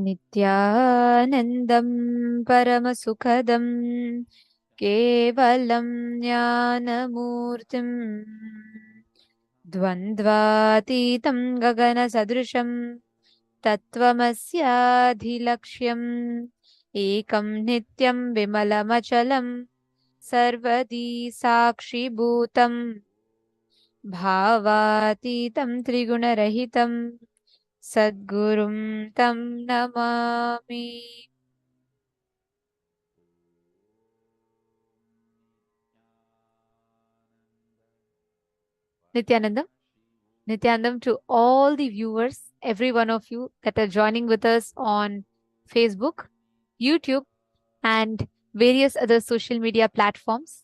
नित्यानन्दं परमसुखदं केवलं ज्ञानमूर्तिं द्वन्द्वातीतं गगनसदृशं तत्त्वमस्याधिलक्ष्यम् एकं नित्यं विमलमचलं सर्वदी साक्षिभूतं भावातीतं त्रिगुणरहितं सद्गुरुं तं Namami. Nityanandam to all the viewers, every one of you that are joining with us on Facebook, YouTube, and various other social media platforms.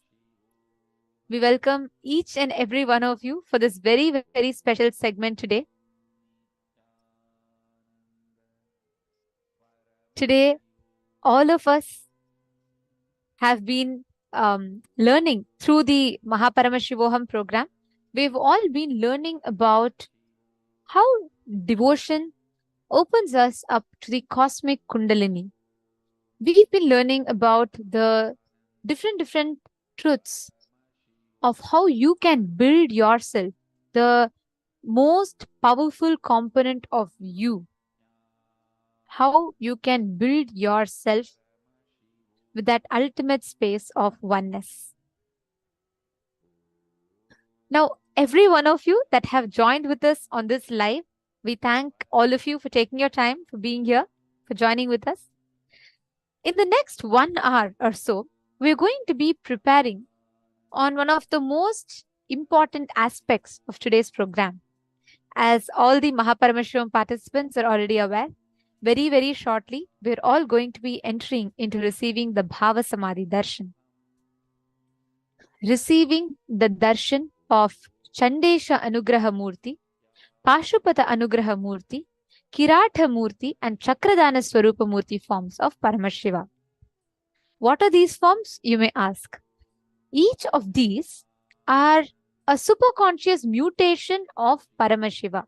We welcome each and every one of you for this very, very special segment today. Today, all of us have been learning through the MahaParamaShivoham program. We've all been learning about how devotion opens us up to the cosmic Kundalini. We've been learning about the different truths of how you can build yourself, the most powerful component of you, how you can build yourself with that ultimate space of oneness. Now, every one of you that have joined with us on this live, we thank all of you for taking your time, for being here, for joining with us. In the next 1 hour or so, we're going to be preparing on one of the most important aspects of today's program. As all the MahaParamaShivoham participants are already aware, very, very shortly, we're all going to be entering into receiving the Bhava Samadhi Darshan. Receiving the Darshan of Chandesha Anugraha Murti, Pashupata Anugraha Murti, Kiratha Murti, and Chakradana Swarupa Murti forms of Paramashiva. What are these forms, you may ask? Each of these are a superconscious mutation of Paramashiva.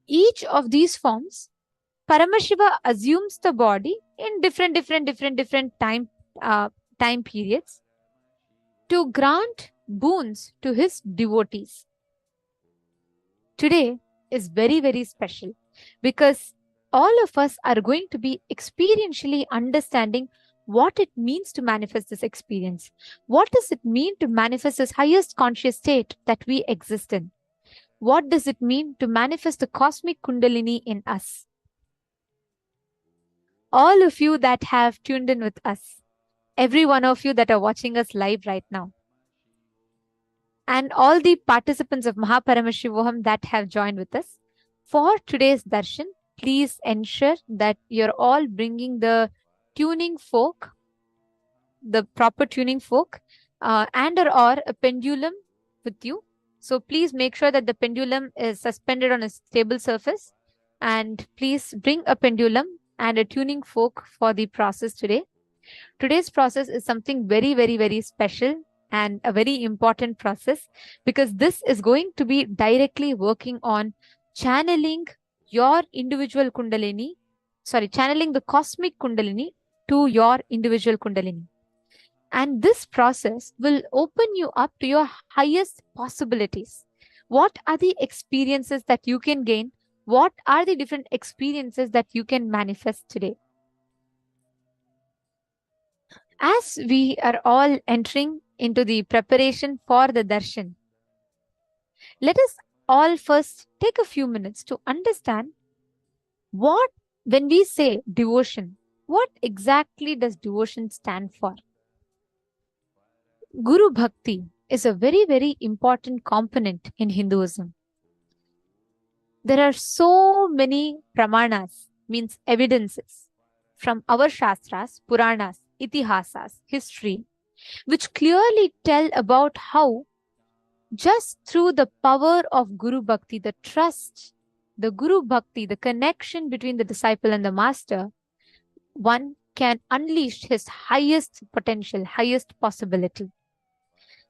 Each of these forms, Paramashiva assumes the body in different time periods to grant boons to his devotees. Today is very, very special because all of us are going to be experientially understanding what it means to manifest this experience. What does it mean to manifest this highest conscious state that we exist in? What does it mean to manifest the cosmic Kundalini in us? All of you that have tuned in with us, every one of you that are watching us live right now, and all the participants of MahaParamaShivoham that have joined with us, for today's darshan, please ensure that you're all bringing the tuning fork, the proper tuning fork, and or a pendulum with you. So please make sure that the pendulum is suspended on a stable surface, and please bring a pendulum and a tuning fork for the process today. Today's process is something very, very, very special and a very important process because this is going to be directly working on channeling your individual Kundalini, channeling the cosmic Kundalini to your individual Kundalini. And this process will open you up to your highest possibilities. What are the experiences that you can gain? What are the different experiences that you can manifest today? As we are all entering into the preparation for the darshan, let us all first take a few minutes to understand when we say devotion, what exactly does devotion stand for? Guru Bhakti is a very, very important component in Hinduism. There are so many pramanas, means evidences, from our Shastras, Puranas, Itihasas, history, which clearly tell about how just through the power of Guru Bhakti, the trust, the Guru Bhakti, the connection between the disciple and the master, one can unleash his highest potential, highest possibility.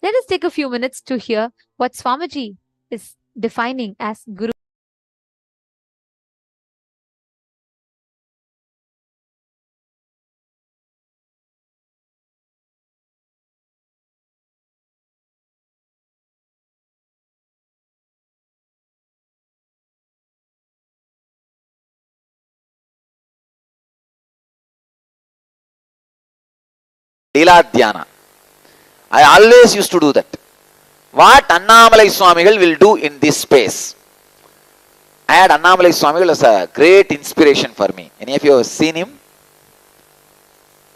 Let us take a few minutes to hear what Swamiji is defining as Guru Lila dhyana. I always used to do that. What Annamalai Swamigal will do in this space. I had Annamalai Swamigal as a great inspiration for me. Any of you have seen him?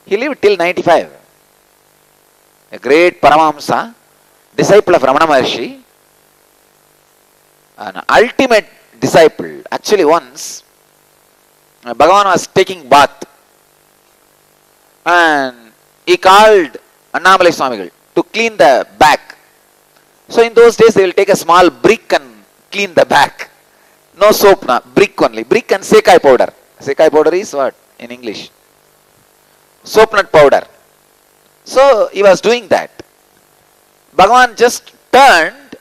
He lived till 95. A great Paramahamsa, disciple of Ramana Maharshi, an ultimate disciple. Actually, once Bhagavan was taking bath and he called Annamalai Swamigal to clean the back. So in those days they will take a small brick and clean the back. No soap, brick only. Brick and sekai powder. Sekai powder is what in English? Soap nut powder. So he was doing that. Bhagavan just turned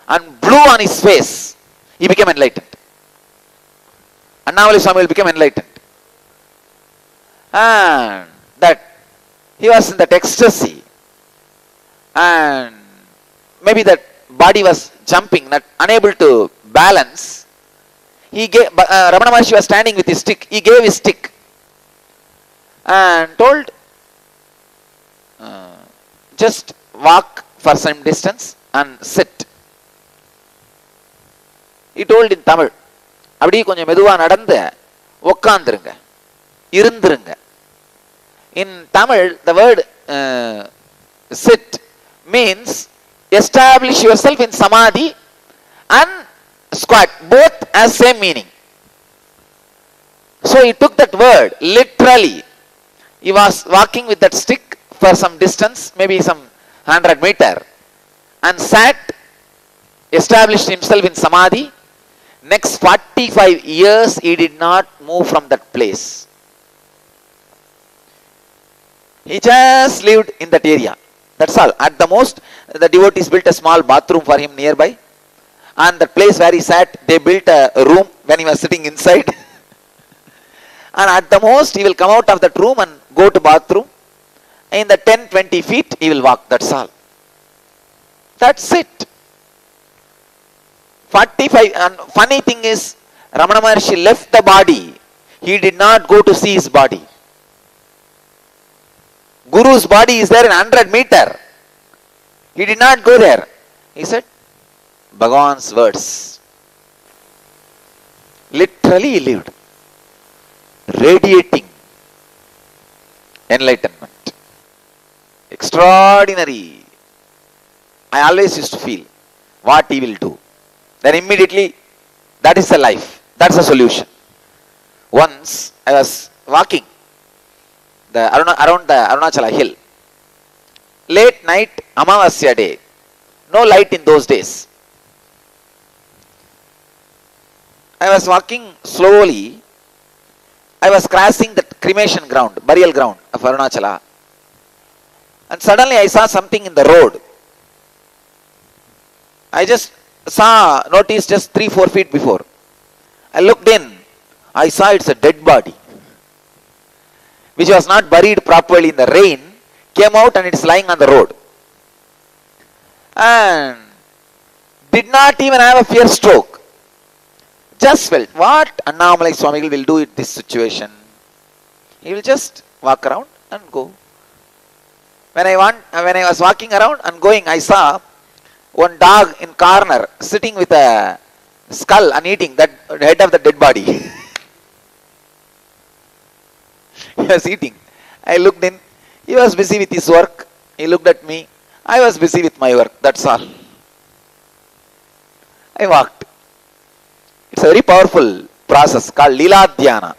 and blew on his face. He became enlightened. Annamalai Swamigal became enlightened. And that he was in that ecstasy. And maybe that body was jumping, not unable to balance. He gave, Ramana Maharshi was standing with his stick. He gave his stick and told, just walk for some distance and sit. He told in Tamil, அப்படி கொஞ்சம் மெதுவா நடந்து உட்கார்ந்துருங்க, இருந்துருங்க. In Tamil, the word sit means establish yourself in samadhi and squat. Both has same meaning. So he took that word literally. He was walking with that stick for some distance, maybe some 100 meter, and sat, established himself in samadhi. Next 45 years he did not move from that place. He just lived in that area. That's all. At the most, the devotees built a small bathroom for him nearby. And the place where he sat, they built a room when he was sitting inside. And at the most, he will come out of that room and go to bathroom. In the 10-20 feet, he will walk. That's all. That's it. 45. And funny thing is, Ramana Maharshi left the body. He did not go to see his body. Guru's body is there in 100 meter. He did not go there. He said, Bhagavan's words. Literally he lived. Radiating enlightenment. Extraordinary. I always used to feel what he will do. Then immediately, that is the life. That's the solution. Once I was walking around the Arunachala hill. Late night, Amavasya day. No light in those days. I was walking slowly. I was crossing the cremation ground, burial ground of Arunachala. And suddenly I saw something in the road. I just noticed just 3-4 feet before. I looked in. I saw it's a dead body, which was not buried properly in the rain, came out and it's lying on the road. And did not even have a fear stroke. Just felt, what Annamalai Swamigal will do in this situation? He will just walk around and go. When I was walking around and going, I saw one dog in corner sitting with a skull and eating that head of the dead body. He was eating. I looked in. He was busy with his work. He looked at me. I was busy with my work. That's all. I walked. It's a very powerful process called Lila dhyana.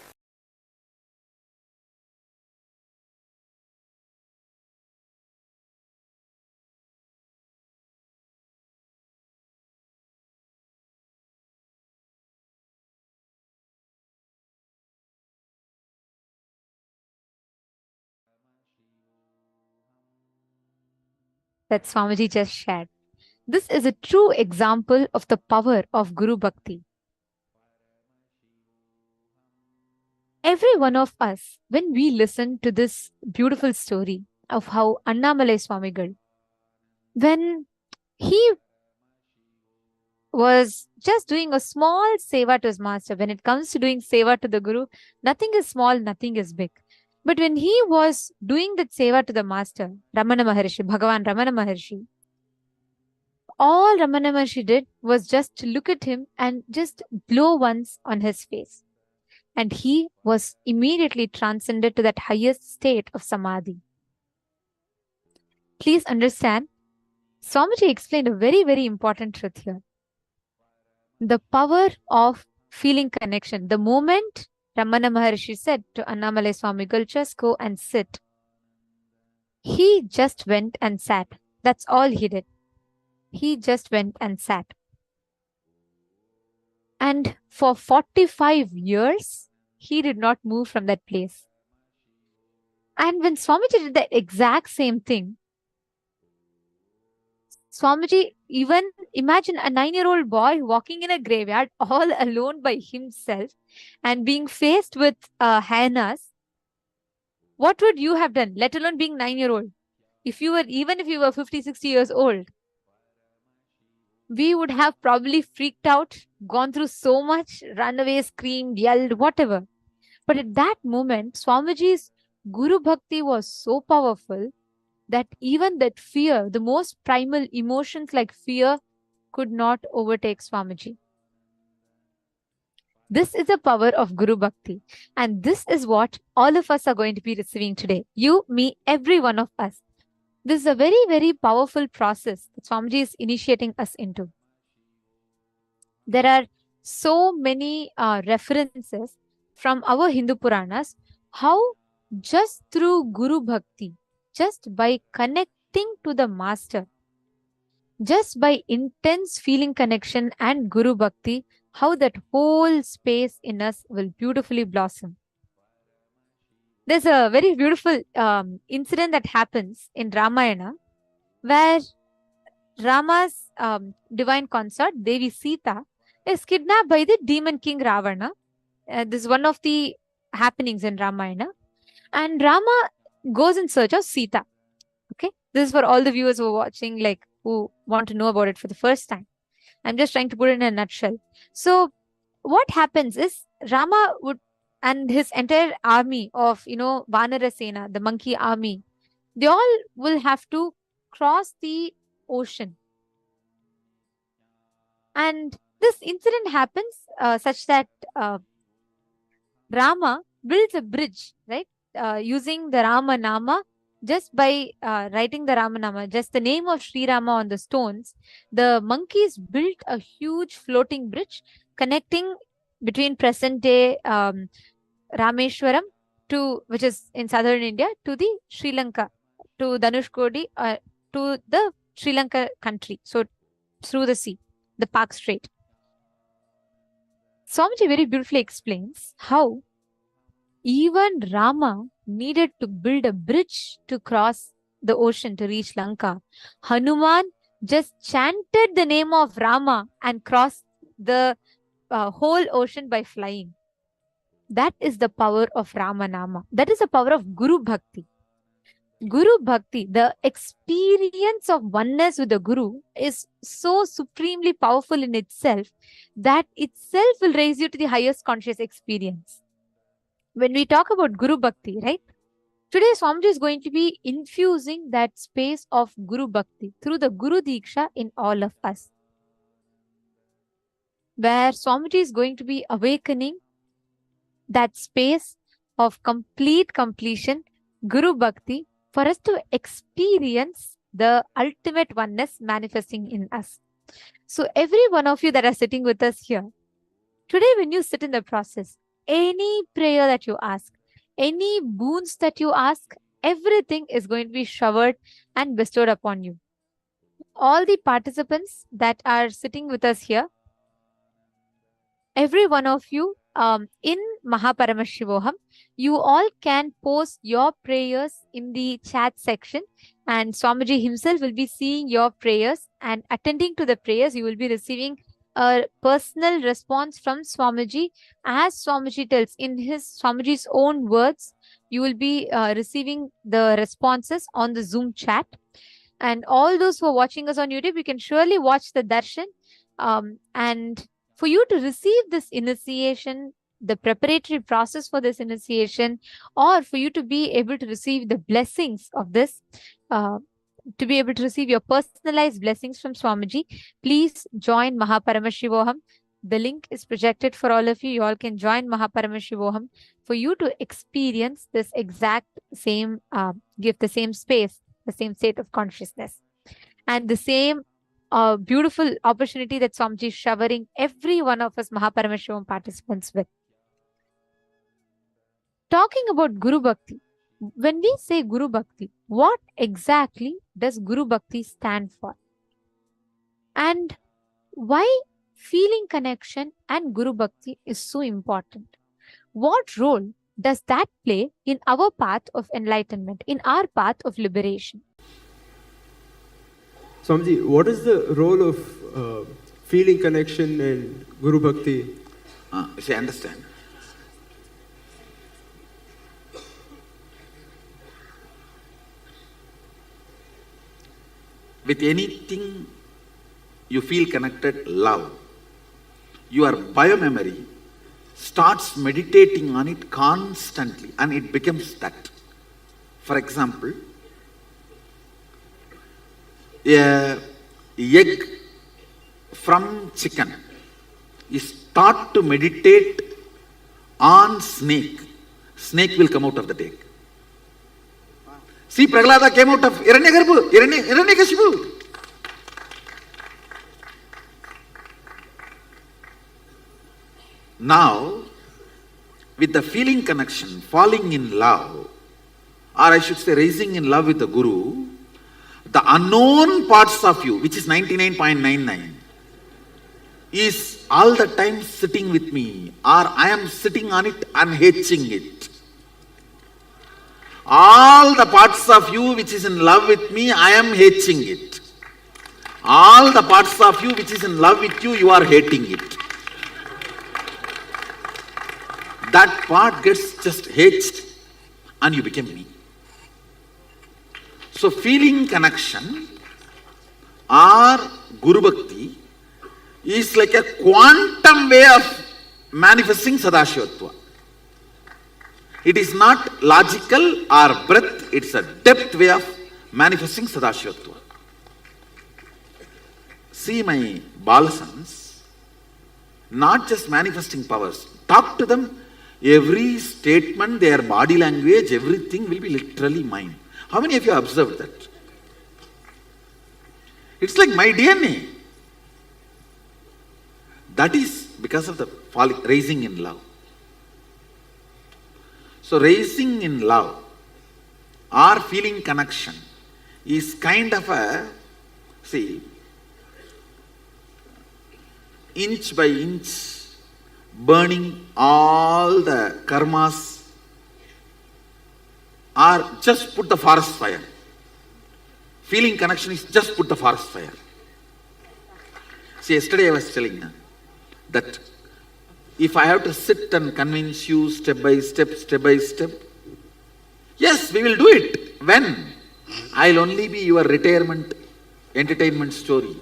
That Swamiji just shared. This is a true example of the power of Guru Bhakti. Every one of us, when we listen to this beautiful story of how Annamalai Swamigal, when he was just doing a small seva to his master, when it comes to doing seva to the Guru, nothing is small, nothing is big. But when he was doing that seva to the master, Ramana Maharshi, Bhagavan Ramana Maharshi, all Ramana Maharshi did was just to look at him and just blow once on his face. And he was immediately transcended to that highest state of samadhi. Please understand, Swamiji explained a very, very important truth here. The power of feeling connection. The moment Ramana Maharshi said to Annamalai Swamigal, just go and sit, he just went and sat. That's all he did. He just went and sat. And for 45 years, he did not move from that place. And when Swamiji did the exact same thing, Swamiji, even imagine a 9-year-old boy walking in a graveyard all alone by himself and being faced with hyenas. What would you have done, let alone being 9-year-old? Even if you were 50, 60 years old, we would have probably freaked out, gone through so much, run away, screamed, yelled, whatever. But at that moment, Swamiji's Guru Bhakti was so powerful that even that fear, the most primal emotions like fear, could not overtake Swamiji. This is the power of Guru Bhakti. And this is what all of us are going to be receiving today. You, me, every one of us. This is a very, very powerful process that Swamiji is initiating us into. There are so many references from our Hindu Puranas, how just through Guru Bhakti, just by connecting to the Master, just by intense feeling connection and Guru Bhakti, how that whole space in us will beautifully blossom. There's a very beautiful incident that happens in Ramayana, where Rama's divine consort, Devi Sita, is kidnapped by the demon king Ravana. This is one of the happenings in Ramayana. And Rama goes in search of Sita. Okay, this is for all the viewers who are watching, like who want to know about it for the first time. I'm just trying to put it in a nutshell. So what happens is Rama would, and his entire army of, Vanara Sena, the monkey army, they all will have to cross the ocean. And this incident happens such that Rama builds a bridge, right? Using the Rama Nama, just by writing the Rama Nama, just the name of Sri Rama on the stones, the monkeys built a huge floating bridge connecting between present day Rameshwaram, which is in southern India, to the Sri Lanka, to Dhanushkodi, to the Sri Lanka country. So through the sea, the Park Strait. Swamiji very beautifully explains how even Rama needed to build a bridge to cross the ocean to reach Lanka. Hanuman just chanted the name of Rama and crossed the whole ocean by flying. That is the power of Rama Nama. That is the power of Guru Bhakti. Guru Bhakti, the experience of oneness with the Guru, is so supremely powerful in itself that itself will raise you to the highest conscious experience. When we talk about Guru Bhakti, right? Today, Swamiji is going to be infusing that space of Guru Bhakti through the Guru Deeksha in all of us, where Swamiji is going to be awakening that space of complete completion, Guru Bhakti, for us to experience the ultimate oneness manifesting in us. So every one of you that are sitting with us here, today when you sit in the process, any prayer that you ask, any boons that you ask, everything is going to be showered and bestowed upon you. All the participants that are sitting with us here, every one of you in MahaParamaShivoham, you all can post your prayers in the chat section, and Swamiji himself will be seeing your prayers and attending to the prayers. You will be receiving a personal response from Swamiji. As Swamiji tells in his Swamiji's own words, you will be receiving the responses on the Zoom chat. And all those who are watching us on YouTube, you can surely watch the Darshan. And for you to receive this initiation the preparatory process for this initiation, or for you to be able to receive the blessings of this, to be able to receive your personalized blessings from Swamiji, please join MahaParamaShivoham. The link is projected for all of you. You all can join MahaParamaShivoham for you to experience this exact same gift, the same space, the same state of consciousness, and the same beautiful opportunity that Swamiji is showering every one of us MahaParamaShivoham participants with. Talking about Guru Bhakti, when we say Guru Bhakti, what exactly does Guru Bhakti stand for? And why feeling connection and Guru Bhakti is so important? What role does that play in our path of enlightenment, in our path of liberation? Swamiji, what is the role of feeling connection and Guru Bhakti? See, understand. With anything you feel connected, love, your biomemory starts meditating on it constantly and it becomes that. For example, an egg from chicken is taught to meditate on snake. Snake will come out of the egg. See, Prahlada came out of Hiranyakashipu. Now, with the feeling connection, falling in love, or I should say raising in love with the Guru, the unknown parts of you, which is 99.99, is all the time sitting with me, or I am sitting on it and hatching it. All the parts of you which is in love with me, I am hatching it. All the parts of you which is in love with you, you are hating it. That part gets just hatched and you become me. So feeling connection or Guru Bhakti is like a quantum way of manifesting Sadashivatva. It is not logical or breadth, it's a depth way of manifesting Sadashivatva. See my Balasans, not just manifesting powers. Talk to them, every statement, their body language, everything will be literally mine. How many of you have observed that? It's like my DNA. That is because of the raising in love. So raising in love or feeling connection is kind of a, see, inch by inch, burning all the karmas, or just put the forest fire. Feeling connection is just put the forest fire. See, yesterday I was telling that if I have to sit and convince you step by step, yes, we will do it. When? I'll only be your retirement entertainment story.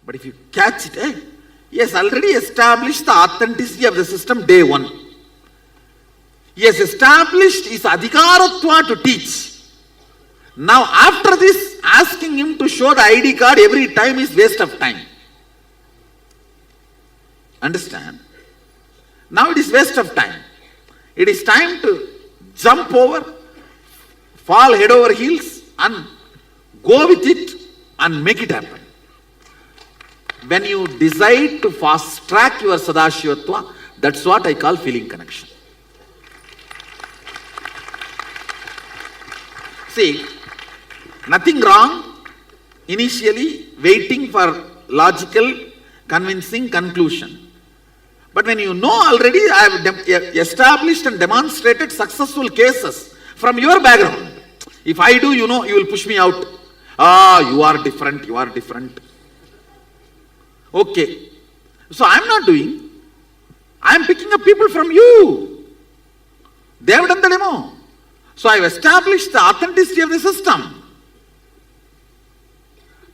But if you catch it, yes, already established the authenticity of the system day one. Yes, established his adhikaratva to teach. Now after this, asking him to show the ID card every time is waste of time. Understand? Now it is waste of time. It is time to jump over, fall head over heels and go with it and make it happen. When you decide to fast track your Sadashivatva, that's what I call feeling connection. See, nothing wrong initially waiting for logical, convincing conclusion. But when you know already, I have established and demonstrated successful cases from your background. If I do, you know, you will push me out. You are different, you are different. Okay. So I am not doing. I am picking up people from you. They have done the demo. So I have established the authenticity of the system.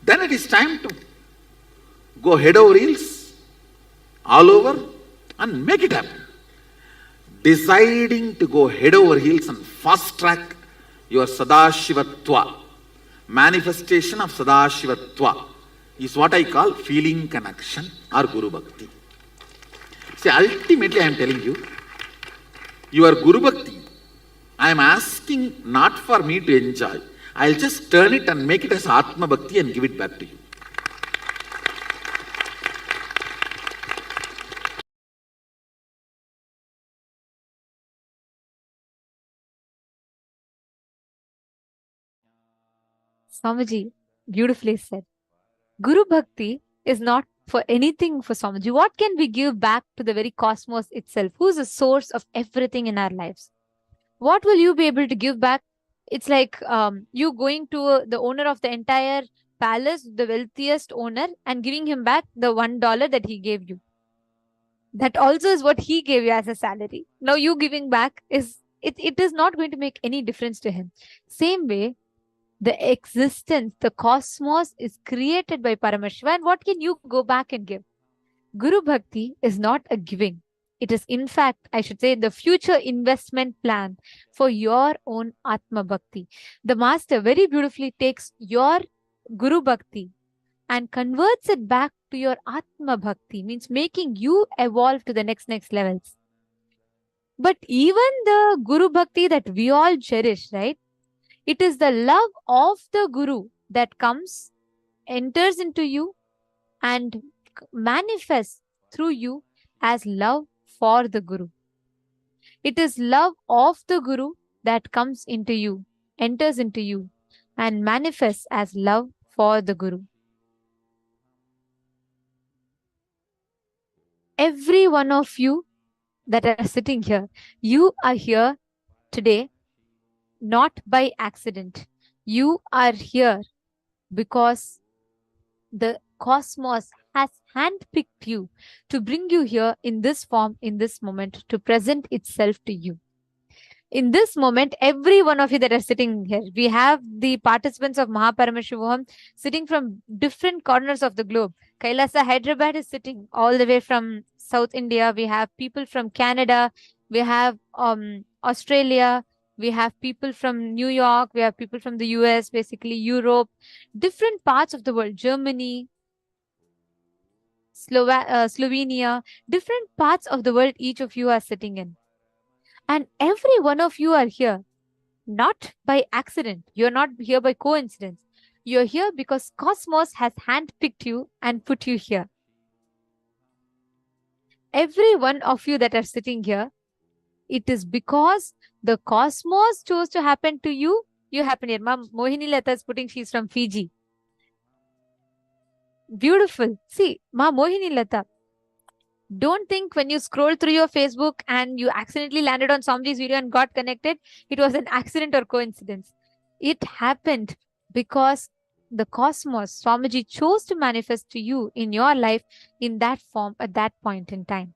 Then it is time to go head over heels, all over, and make it happen. deciding to go head over heels and fast track your Sadashivatva. Manifestation of Sadashivatva is what I call feeling connection or Guru Bhakti. See, ultimately I am telling you, your Guru Bhakti, I am asking not for me to enjoy. I'll just turn it and make it as Atma Bhakti and give it back to you. Swamiji, beautifully said. Guru Bhakti is not for anything for Swamiji. What can we give back to the very cosmos itself? Who's the source of everything in our lives? What will you be able to give back? It's like you going to the owner of the entire palace, the wealthiest owner, and giving him back the $1 that he gave you. That also is what he gave you as a salary. Now you giving back it is not going to make any difference to him. Same way, the existence, the cosmos is created by Paramashiva, and what can you go back and give? Guru Bhakti is not a giving. It is, in fact, I should say, the future investment plan for your own Atma Bhakti. The Master very beautifully takes your Guru Bhakti and converts it back to your Atma Bhakti, means making you evolve to the next levels. But even the Guru Bhakti that we all cherish, right? It is the love of the Guru that comes, enters into you, and manifests through you as love for the Guru. It is love of the Guru that comes into you, enters into you, and manifests as love for the Guru. Every one of you that are sitting here, you are here today not by accident. You are here because the cosmos has handpicked you to bring you here in this form, in this moment, to present itself to you. In this moment, every one of you that are sitting here, we have the participants of MahaParamaShivoham sitting from different corners of the globe. Kailasa, Hyderabad is sitting all the way from South India. We have people from Canada. We have Australia. We have people from New York. We have people from the US, basically Europe, different parts of the world, Germany, Slovenia, different parts of the world each of you are sitting in. And every one of you are here, not by accident. You're not here by coincidence. You're here because Cosmos has handpicked you and put you here. Every one of you that are sitting here, it is because the Cosmos chose to happen to you. You happen here. Ma'am, Mohini Lata is putting, she's from Fiji. Beautiful. See, Ma Mohini Lata, don't think when you scroll through your Facebook and you accidentally landed on Swamiji's video and got connected, it was an accident or coincidence. It happened because the cosmos, Swamiji, chose to manifest to you in your life in that form at that point in time.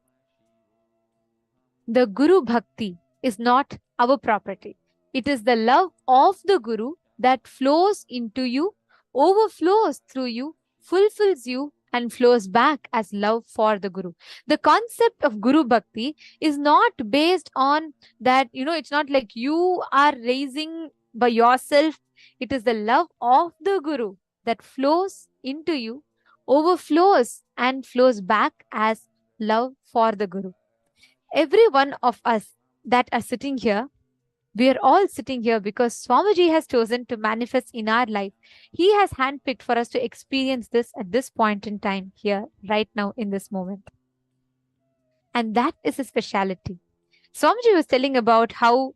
The Guru Bhakti is not our property. It is the love of the Guru that flows into you, overflows through you, fulfills you, and flows back as love for the Guru. The concept of Guru Bhakti is not based on that, it's not like you are raising by yourself. It is the love of the Guru that flows into you, overflows, and flows back as love for the Guru. Every one of us that are sitting here, we are all sitting here because Swamiji has chosen to manifest in our life. He has handpicked for us to experience this at this point in time here, right now, in this moment. And that is a speciality. Swamiji was telling about how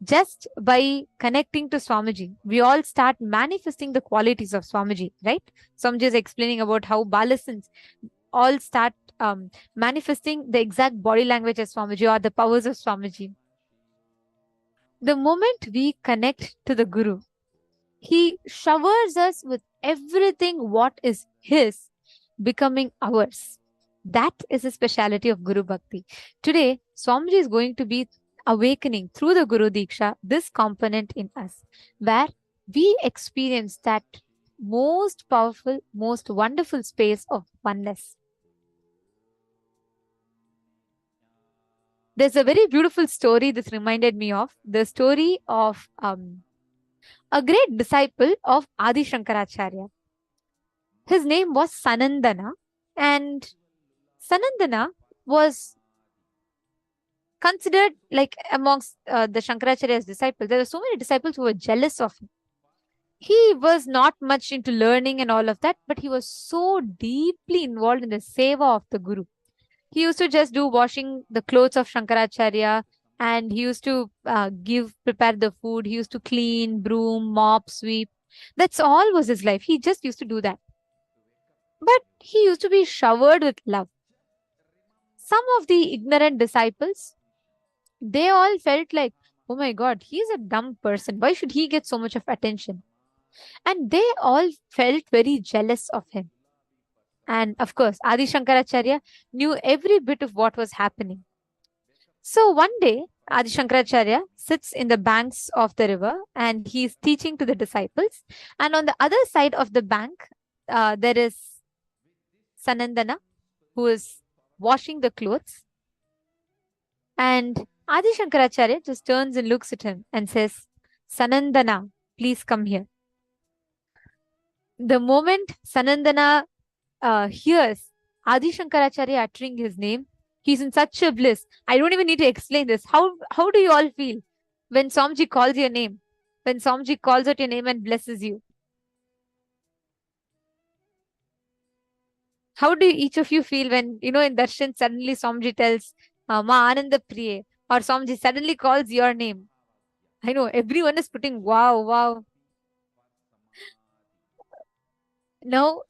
just by connecting to Swamiji, we all start manifesting the qualities of Swamiji, right? Swamiji is explaining about how Balasans all start manifesting the exact body language as Swamiji or the powers of Swamiji. The moment we connect to the Guru, he showers us with everything what is his becoming ours. That is the speciality of Guru Bhakti. Today, Swamiji is going to be awakening through the Guru Deeksha this component in us, where we experience that most powerful, most wonderful space of oneness. There's a very beautiful story this reminded me of. The story of a great disciple of Adi Shankaracharya. His name was Sanandana, and Sanandana was considered like amongst the Shankaracharya's disciples. There were so many disciples who were jealous of him. He was not much into learning and all of that, but he was so deeply involved in the seva of the Guru. He used to just do washing the clothes of Shankaracharya, and he used to prepare the food. He used to clean, broom, mop, sweep. That's all was his life. He just used to do that. But he used to be showered with love. Some of the ignorant disciples, they all felt like, oh my God, he's a dumb person. Why should he get so much of attention? And they all felt very jealous of him. And of course, Adi Shankaracharya knew every bit of what was happening. So one day, Adi Shankaracharya sits in the banks of the river and he is teaching to the disciples. And on the other side of the bank, there is Sanandana, who is washing the clothes. And Adi Shankaracharya just turns and looks at him and says, Sanandana, please come here. The moment Sanandana hears Adi Shankaracharya uttering his name, he's in such a bliss. I don't even need to explain this. How do you all feel when Swamiji calls your name? When Swamiji calls out your name and blesses you? How do each of you feel when, in Darshan, suddenly Swamiji tells, Ma Ananda Priye, or Swamiji suddenly calls your name? I know everyone is putting wow, wow. Now,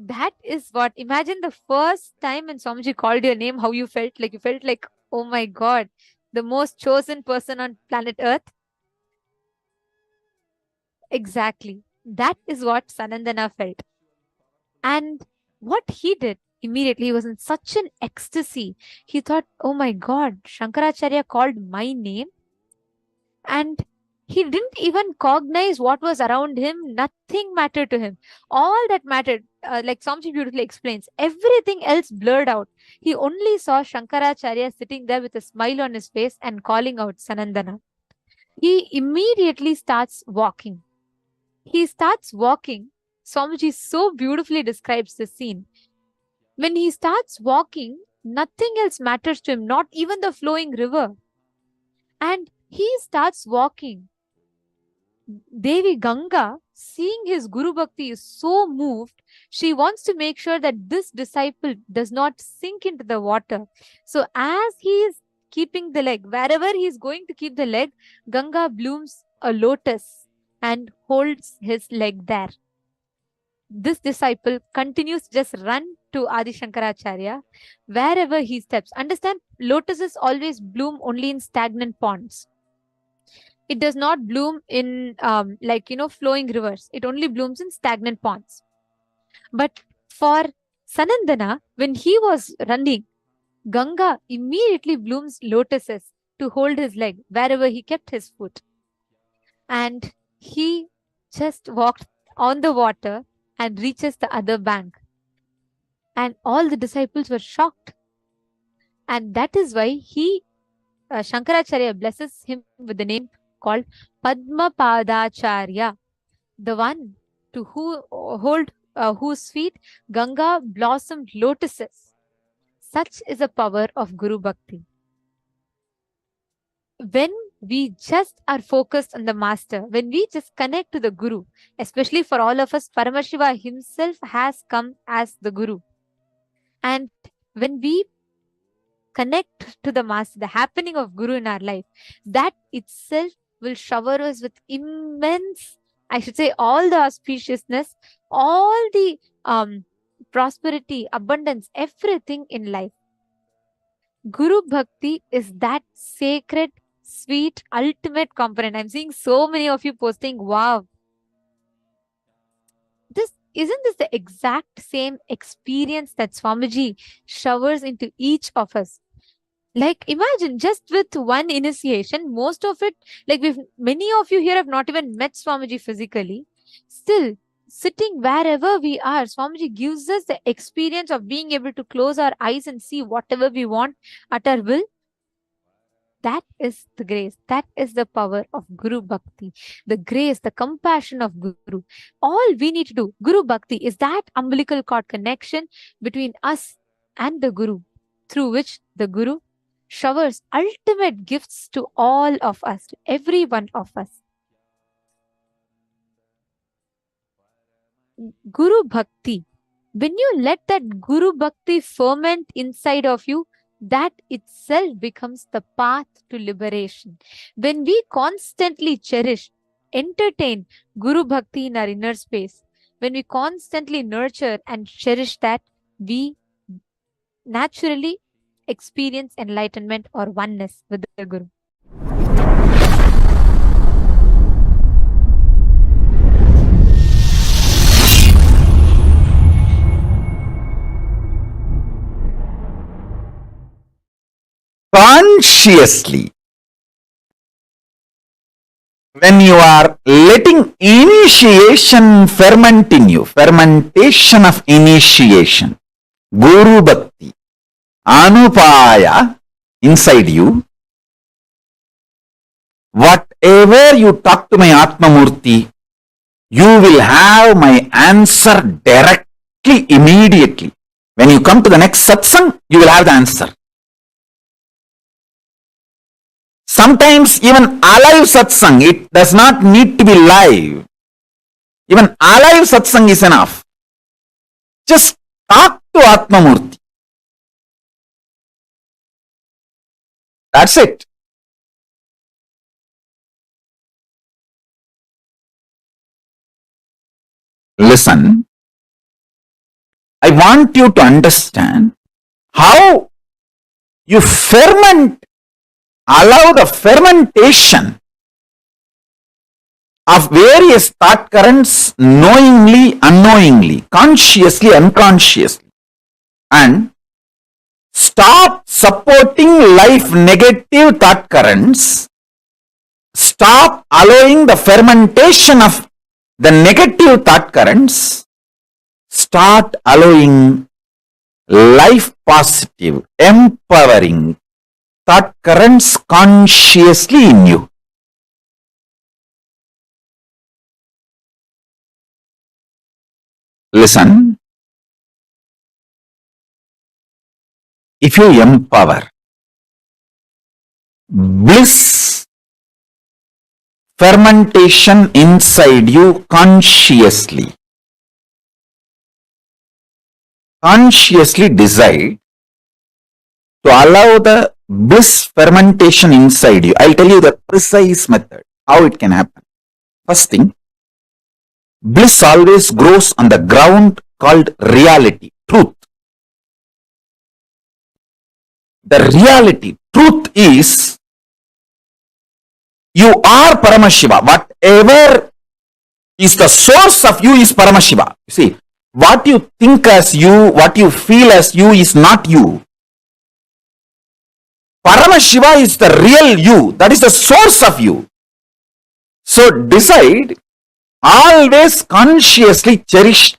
that is what, imagine the first time when Swamiji called your name, how you felt. Like you felt like, oh my God, the most chosen person on planet Earth. Exactly. That is what Sanandana felt. And what he did immediately, he was in such an ecstasy. He thought, oh my God, Shankaracharya called my name. And he didn't even cognize what was around him. Nothing mattered to him. All that mattered, like Swamiji beautifully explains, everything else blurred out. He only saw Shankaracharya sitting there with a smile on his face and calling out Sanandana. He immediately starts walking. He starts walking. Swamiji so beautifully describes the scene. When he starts walking, nothing else matters to him, not even the flowing river. And he starts walking. Devi Ganga, seeing his Guru Bhakti, is so moved. She wants to make sure that this disciple does not sink into the water. So as he is keeping the leg, wherever he is going to keep the leg, Ganga blooms a lotus and holds his leg there. This disciple continues to just run to Adi Shankaracharya wherever he steps. Understand, lotuses always bloom only in stagnant ponds. It does not bloom in flowing rivers. It only blooms in stagnant ponds. But for Sanandana, when he was running, Ganga immediately blooms lotuses to hold his leg wherever he kept his foot. And he just walked on the water and reaches the other bank. And all the disciples were shocked. And that is why Shankaracharya blesses him with the name called Padma Padacharya, the one to hold whose feet Ganga blossomed lotuses. Such is the power of Guru Bhakti. When we just are focused on the Master, when we just connect to the Guru, especially for all of us, Paramashiva himself has come as the Guru. And when we connect to the Master, the happening of Guru in our life, that itself will shower us with immense, I should say, all the auspiciousness, all the prosperity, abundance, everything in life. Guru Bhakti is that sacred, sweet, ultimate component. I'm seeing so many of you posting, wow. Isn't this the exact same experience that Swamiji showers into each of us? Like, imagine just with one initiation, most of it, like many of you here have not even met Swamiji physically. Still, sitting wherever we are, Swamiji gives us the experience of being able to close our eyes and see whatever we want at our will. That is the grace. That is the power of Guru Bhakti. The grace, the compassion of Guru. All we need to do, Guru Bhakti, is that umbilical cord connection between us and the Guru, through which the Guru showers ultimate gifts to all of us, to every one of us. Guru Bhakti. When you let that Guru Bhakti ferment inside of you, that itself becomes the path to liberation. When we constantly cherish, entertain Guru Bhakti in our inner space, when we constantly nurture and cherish that, we naturally experience enlightenment or oneness with the Guru. Consciously, when you are letting initiation ferment in you, fermentation of initiation, Guru Bhakti, Anupaya inside you, whatever you talk to my Atma Murti, you will have my answer directly, immediately. When you come to the next satsang, you will have the answer. Sometimes even alive satsang, it does not need to be live. Even alive satsang is enough. Just talk to Atma Murti. That's it. Listen, I want you to understand how you ferment, allow the fermentation of various thought currents knowingly, unknowingly, consciously, unconsciously, and stop supporting life negative thought currents. Stop allowing the fermentation of the negative thought currents. Start allowing life positive, empowering thought currents consciously in you. Listen, if you empower bliss fermentation inside you consciously decide to allow the bliss fermentation inside you. I'll tell you the precise method, how it can happen. First thing, bliss always grows on the ground called reality, truth. The reality, truth is, you are Paramashiva. Whatever is the source of you is Paramashiva. You see, what you think as you, what you feel as you is not you. Paramashiva is the real you. That is the source of you. So decide, always consciously cherish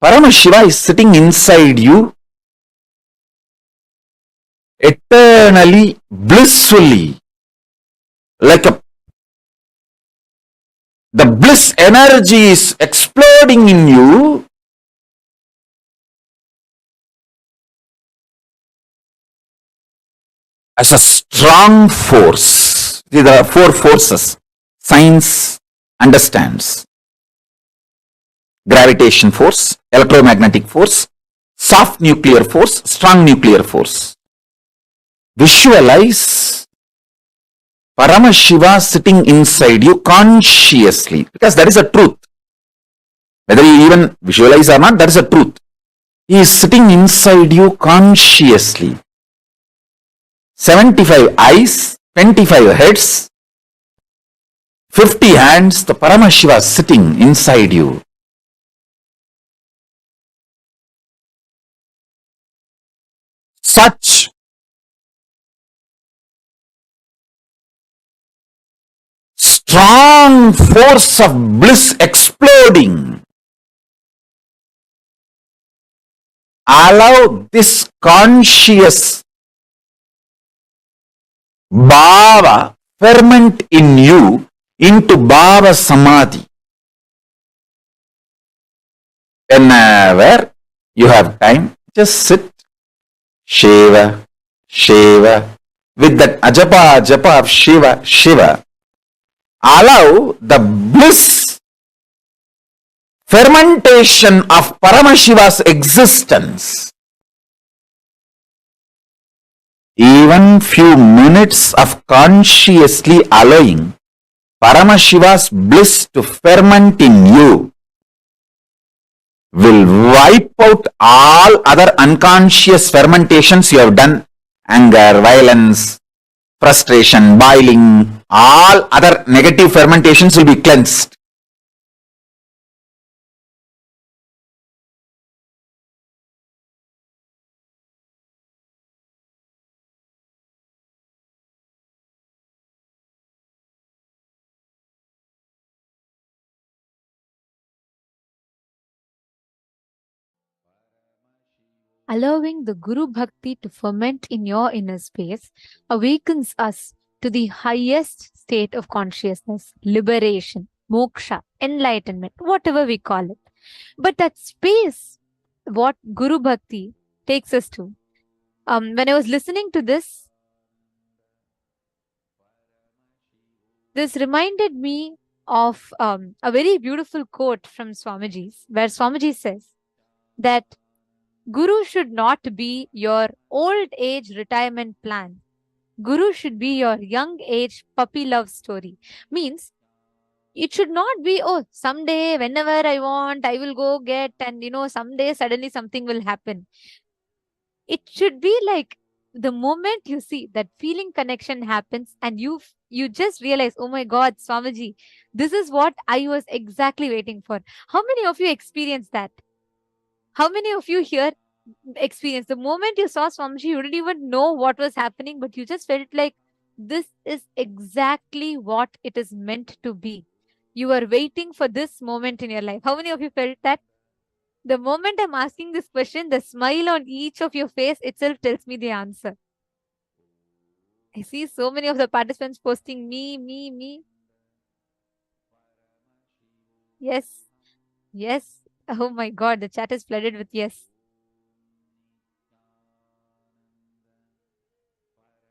Paramashiva is sitting inside you, eternally, blissfully, like the bliss energy is exploding in you. As a strong force. There are four forces science understands: gravitation force, electromagnetic force, soft nuclear force, strong nuclear force. Visualize Paramashiva sitting inside you consciously, because that is a truth. Whether you even visualize or not, that is a truth. He is sitting inside you consciously. 75 eyes, 25 heads, 50 hands, the Paramashiva sitting inside you. Such strong force of bliss exploding. Allow this conscious Bhava ferment in you into Bhava Samadhi. Whenever you have time, just sit, Shiva, Shiva, with that ajapa of Shiva, Shiva. Allow the bliss, fermentation of Paramashiva's existence. Even few minutes of consciously allowing Paramashiva's bliss to ferment in you will wipe out all other unconscious fermentations you have done. Anger, violence, frustration, boiling, all other negative fermentations will be cleansed. Allowing the Guru Bhakti to ferment in your inner space awakens us to the highest state of consciousness, liberation, moksha, enlightenment, whatever we call it. But that space, what Guru Bhakti takes us to. When I was listening to this reminded me of a very beautiful quote from Swamiji's, where Swamiji says that Guru should not be your old age retirement plan. Guru should be your young age puppy love story. Means it should not be, oh, someday, whenever I want, I will go get, and someday suddenly something will happen. It should be like the moment you see that feeling connection happens and you just realize, oh my God, Swamiji, this is what I was exactly waiting for. How many of you experience that? How many of you here experience the moment you saw Swamiji, you didn't even know what was happening, but you just felt like this is exactly what it is meant to be. You are waiting for this moment in your life. How many of you felt that? The moment I'm asking this question, the smile on each of your face itself tells me the answer. I see so many of the participants posting me, me, me. Yes, yes. Oh my God, the chat is flooded with yes.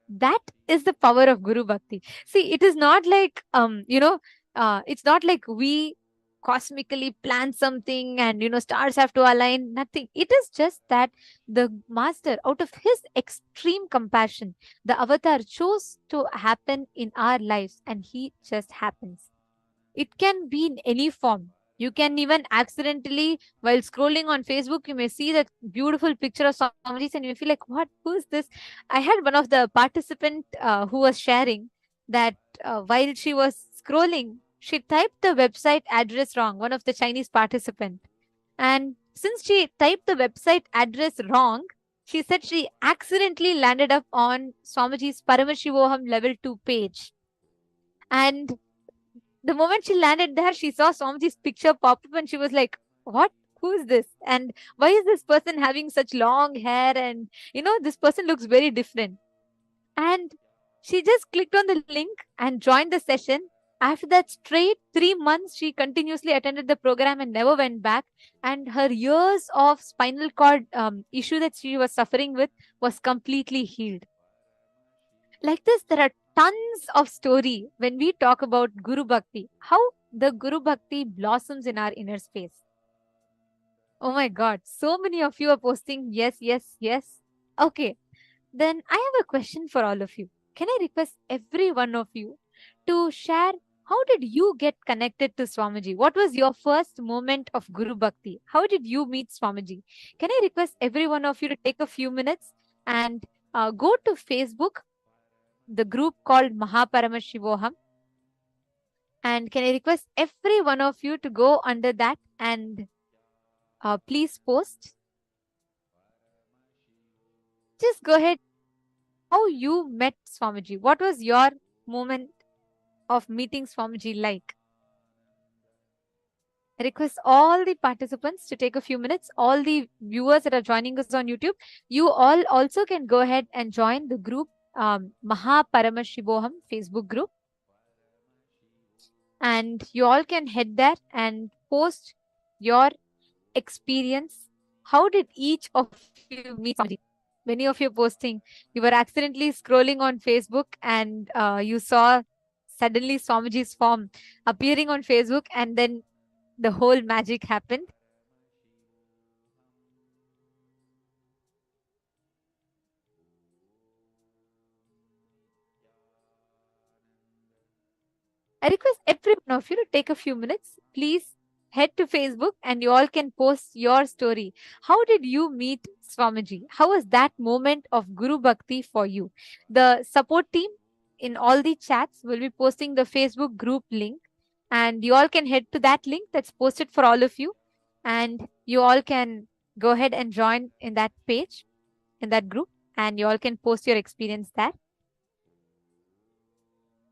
That is the power of Guru Bhakti. See, it is not like, it's not like we cosmically plan something and, stars have to align, nothing. It is just that the master, out of his extreme compassion, the avatar chose to happen in our lives and he just happens. It can be in any form. You can even accidentally, while scrolling on Facebook, you may see that beautiful picture of somebody and you feel like, what? Who is this? I had one of the participant who was sharing that while she was scrolling, she typed the website address wrong, one of the Chinese participant. And since she typed the website address wrong, she said she accidentally landed up on Swamiji's Paramashivoham level 2 page. And the moment she landed there, she saw Swamiji's picture pop up and she was like, what? Who is this? And why is this person having such long hair? And, this person looks very different. And she just clicked on the link and joined the session. After that, straight 3 months, she continuously attended the program and never went back. And her years of spinal cord issue that she was suffering with was completely healed. Like this, there are tons of story when we talk about Guru Bhakti, how the Guru Bhakti blossoms in our inner space. Oh my God, so many of you are posting yes, yes, yes. Okay, then I have a question for all of you. Can I request every one of you to share how did you get connected to Swamiji? What was your first moment of Guru Bhakti? How did you meet Swamiji? Can I request every one of you to take a few minutes and go to Facebook, the group called MahaParamaShivoham. And can I request every one of you to go under that and please post. Just go ahead. How you met Swamiji? What was your moment of meeting Swamiji like? I request all the participants to take a few minutes. All the viewers that are joining us on YouTube, you all also can go ahead and join the group MahaParamaShivoham Facebook group. And you all can head there and post your experience. How did each of you meet Swamiji? Many of you posting, you were accidentally scrolling on Facebook and you saw suddenly Swamiji's form appearing on Facebook, and then the whole magic happened. I request every one of you to take a few minutes. Please head to Facebook and you all can post your story. How did you meet Swamiji? How was that moment of Guru Bhakti for you? The support team in all the chats will be posting the Facebook group link, and you all can head to that link that's posted for all of you, and you all can go ahead and join in that page, in that group, and you all can post your experience there.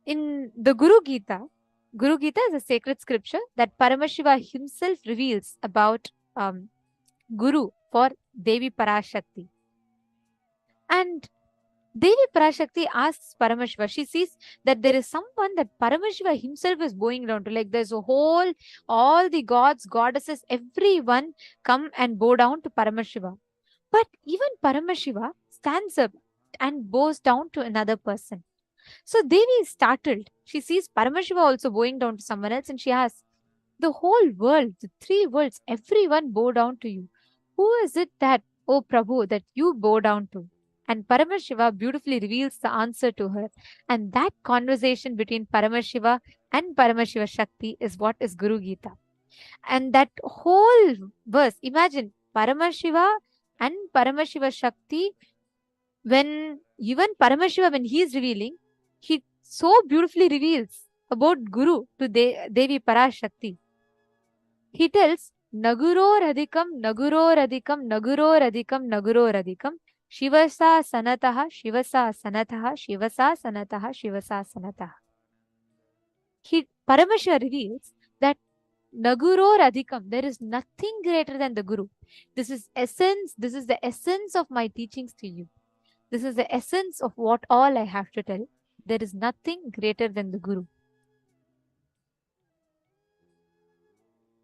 In the Guru Gita is a sacred scripture that Paramashiva himself reveals about Guru for Devi Parashakti. And Devi Parashakti asks Paramashiva, she sees that there is someone that Paramashiva himself is bowing down to. Like there's a whole, all the gods, goddesses, everyone come and bow down to Paramashiva. But even Paramashiva stands up and bows down to another person. So Devi is startled. She sees Paramashiva also bowing down to someone else, and she asks, the whole world, the three worlds, everyone bow down to you. Who is it that, oh Prabhu, that you bow down to? And Paramashiva beautifully reveals the answer to her. And that conversation between Paramashiva and Paramashiva Shakti is what is Guru Gita. And that whole verse, imagine Paramashiva and Paramashiva Shakti, when even Paramashiva, when he is revealing, he so beautifully reveals about Guru to Devi Parashakti. He tells, Naguro Radhikam, Naguro Radhikam, Naguro Radhikam, Naguro Radhikam, Shivasa Sanataha, Shivasa Sanataha, Shivasa Sanataha, Shivasa Sanataha. Paramashiva reveals that Naguro Radhikam, there is nothing greater than the Guru. This is essence, this is the essence of my teachings to you. This is the essence of what all I have to tell. There is nothing greater than the Guru.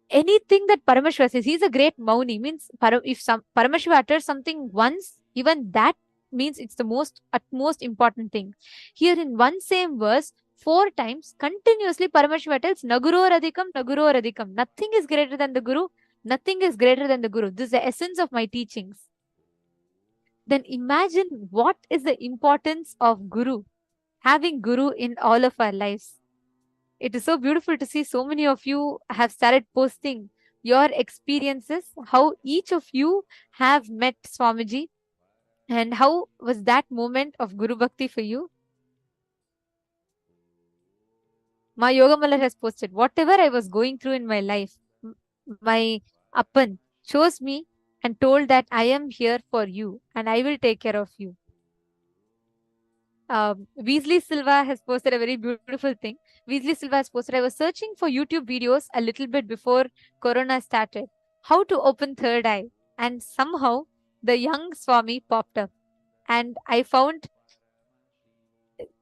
Anything that Paramashiva says, he's a great Mauni, means if Paramashiva utters something once, even that means it's the utmost important thing. Here in one same verse, 4 times, continuously Paramashiva tells, Naguro Radhikam, Naguro Radhikam. Nothing is greater than the Guru. Nothing is greater than the Guru. This is the essence of my teachings. Then imagine what is the importance of Guru, having Guru in all of our lives. It is so beautiful to see so many of you have started posting your experiences, how each of you have met Swamiji, and how was that moment of Guru Bhakti for you. Ma Yogamallar has posted, whatever I was going through in my life, my Appan chose me and told that I am here for you and I will take care of you. Weasley Silva has posted a very beautiful thing. Weasley Silva has posted, I was searching for YouTube videos a little bit before Corona started. How to open third eye. And somehow the young Swami popped up. And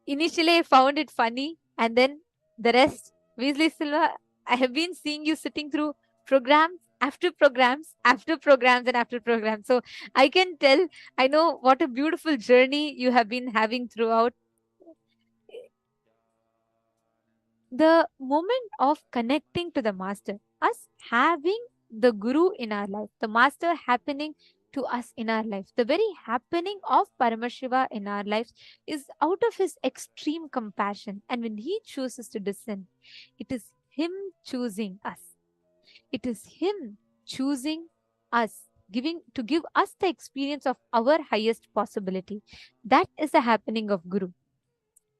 initially I found it funny. And then the rest, Weasley Silva, I have been seeing you sitting through programs after programs, after programs and after programs. So I can tell, I know what a beautiful journey you have been having throughout. The moment of connecting to the Master, us having the Guru in our life, the Master happening to us in our life, the very happening of Paramashiva in our lives is out of his extreme compassion. And when he chooses to descend, it is him choosing us. It is him choosing us, to give us the experience of our highest possibility. That is the happening of Guru.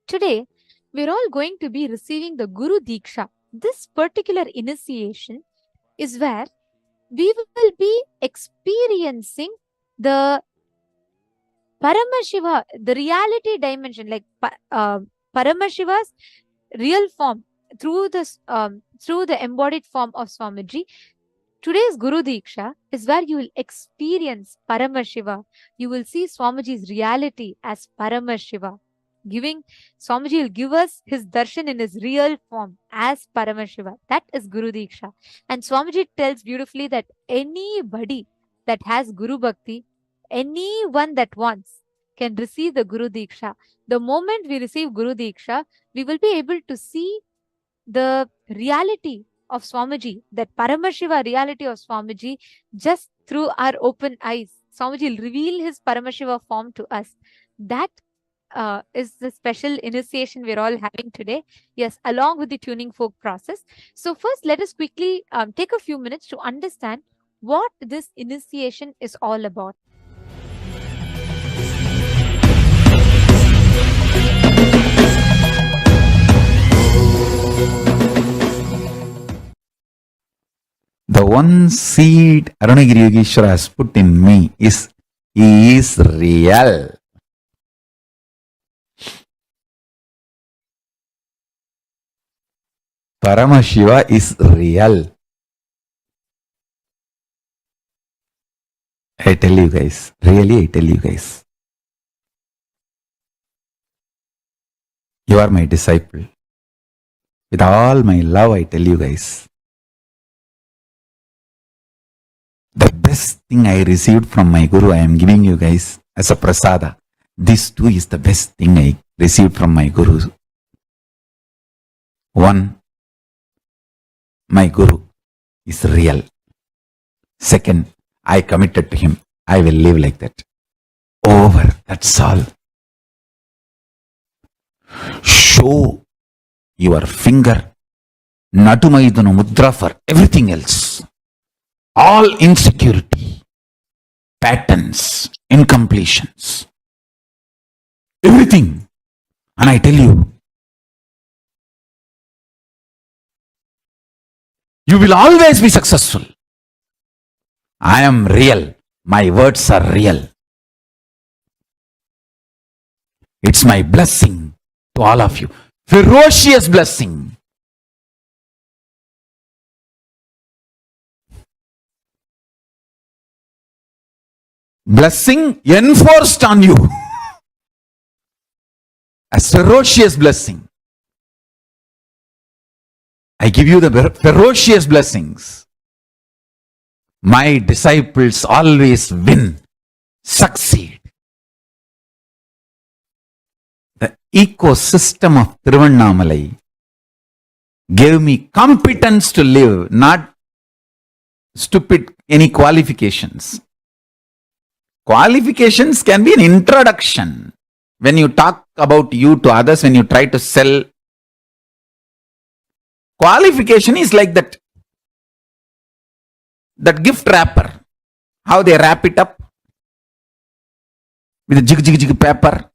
Today, we're all going to be receiving the Guru Deeksha. This particular initiation is where we will be experiencing the Paramashiva, the reality dimension, like Paramashiva's real form through the embodied form of Swamiji, Today's Guru Deeksha is where you will experience Paramashiva. You will see Swamiji's reality as Paramashiva. Swamiji will give us his darshan in his real form as Paramashiva. That is Guru Deeksha. And Swamiji tells beautifully that anybody that has Guru Bhakti, anyone that wants, can receive the Guru Deeksha. The moment we receive Guru Deeksha, we will be able to see the reality of Swamiji, that Paramashiva reality of Swamiji, just through our open eyes. Swamiji will reveal his Paramashiva form to us. That is the special initiation we're all having today. Yes, along with the tuning folk process. So first, let us quickly take a few minutes to understand what this initiation is all about. The one seed Arunagiri Yogeshwara has put in me is, he is real. Paramashiva is real. I tell you guys, really I tell you guys. You are my disciple. With all my love, I tell you guys. The best thing I received from my Guru, I am giving you guys as a prasada. This too is the best thing I received from my Guru. One, my Guru is real. Second, I committed to him. I will live like that. Over. That's all. Show your finger, Natumaidana Mudra for everything else. All insecurity, patterns, incompletions, everything. And I tell you, you will always be successful. I am real. My words are real. It's my blessing to all of you. Ferocious blessing. Blessing enforced on you. A ferocious blessing. I give you the ferocious blessings. My disciples always win, succeed. The ecosystem of Tiruvannamalai gave me competence to live, not stupid any qualifications. Qualifications can be an introduction. When you talk about you to others, when you try to sell, qualification is like that gift wrapper. How they wrap it up with a jig paper.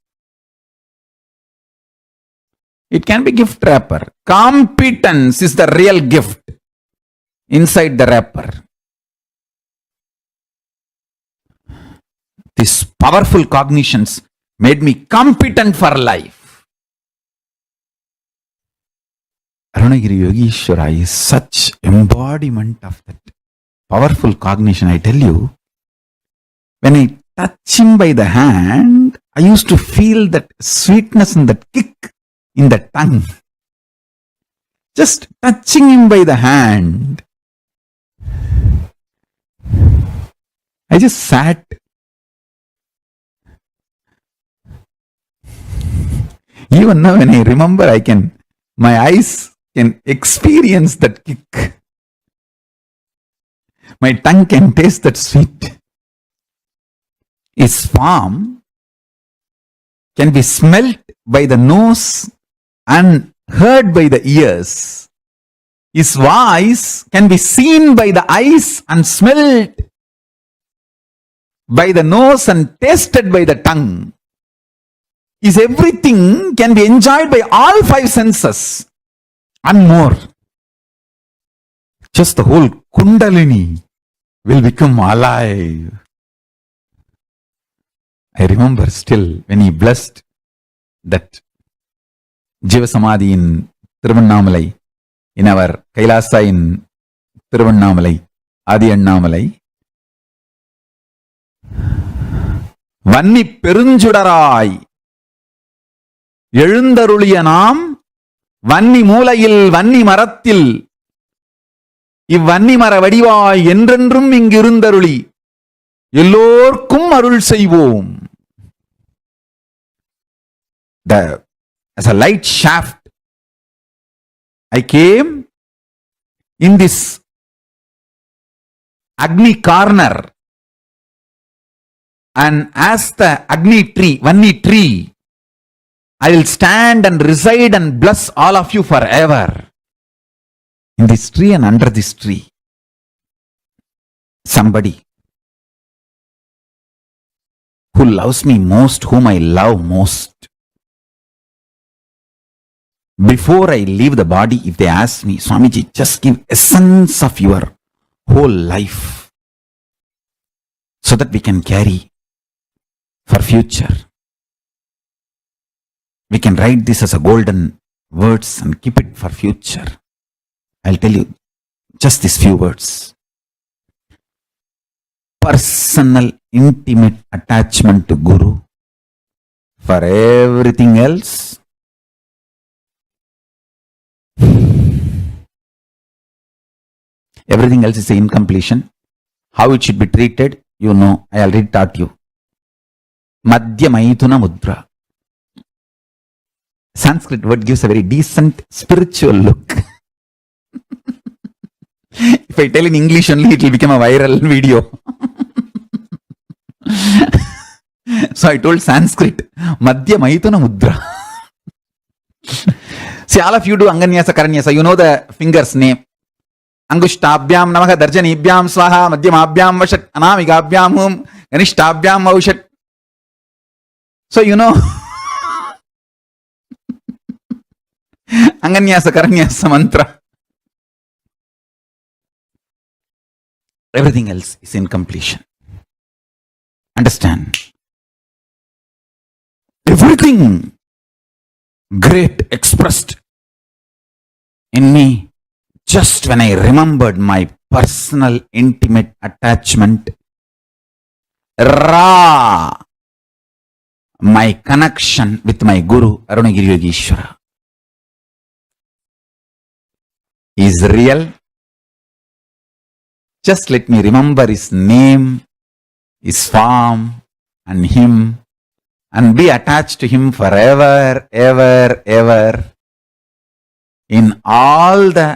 It can be gift wrapper. Competence is the real gift inside the wrapper. These powerful cognitions made me competent for life. Arunagiri Yogeshwara is such embodiment of that powerful cognition. I tell you, when I touch him by the hand, I used to feel that sweetness and that kick in the tongue. Just touching him by the hand, I just sat. Even now when I remember, my eyes can experience that kick. My tongue can taste that sweet. His form can be smelt by the nose and heard by the ears. His voice can be seen by the eyes and smelt by the nose and tasted by the tongue. His everything can be enjoyed by all five senses and more. Just the whole Kundalini will become alive. I remember still when he blessed that Jiva Samadhi in Tiruvannamalai, in our Kailasa in Tiruvannamalai, ஆதி அண்ணாமலை, வன்னி பெருஞ்சுடராய் எழுந்தருளிய நாம் வன்னி மூலையில் வன்னி மரத்தில் இவ்வன்னி மர வடிவாய் என்றென்றும் இங்கிருந்தருளி எல்லோர்க்கும் அருள் செய்வோம். As a light shaft, I came in this Agni corner, and as the Agni tree, Vanni tree, I will stand and reside and bless all of you forever. In this tree and under this tree, somebody who loves me most, whom I love most, before I leave the body, if they ask me, Swamiji, just give essence of your whole life so that we can carry for future. We can write this as a golden words and keep it for future. I'll tell you just these few words. Personal, intimate attachment to Guru. For everything else, everything else is an incompletion. How it should be treated, you know, I already taught you. Madhya Maithuna Mudra. Sanskrit word gives a very decent spiritual look. If I tell in English only, it will become a viral video. So I told Sanskrit, Madhya Maithuna Mudra. See, all of you do Anganyasa Karanyasa. You know the fingers name. Angushtabhyam Namaha Darjanibhyam Swaha Madhyamabhyam Vashat Anamikabhyam Hum Ganishtabhyam Aushat. So you know Anganyasa Karanyasa mantra. Everything else is in completion. Understand? Everything great expressed in me just when I remembered my personal intimate attachment, my connection with my Guru Arunagiri Yogeshwara is real. Just let me remember his name, his form, and him, and be attached to him forever, ever, ever, in all the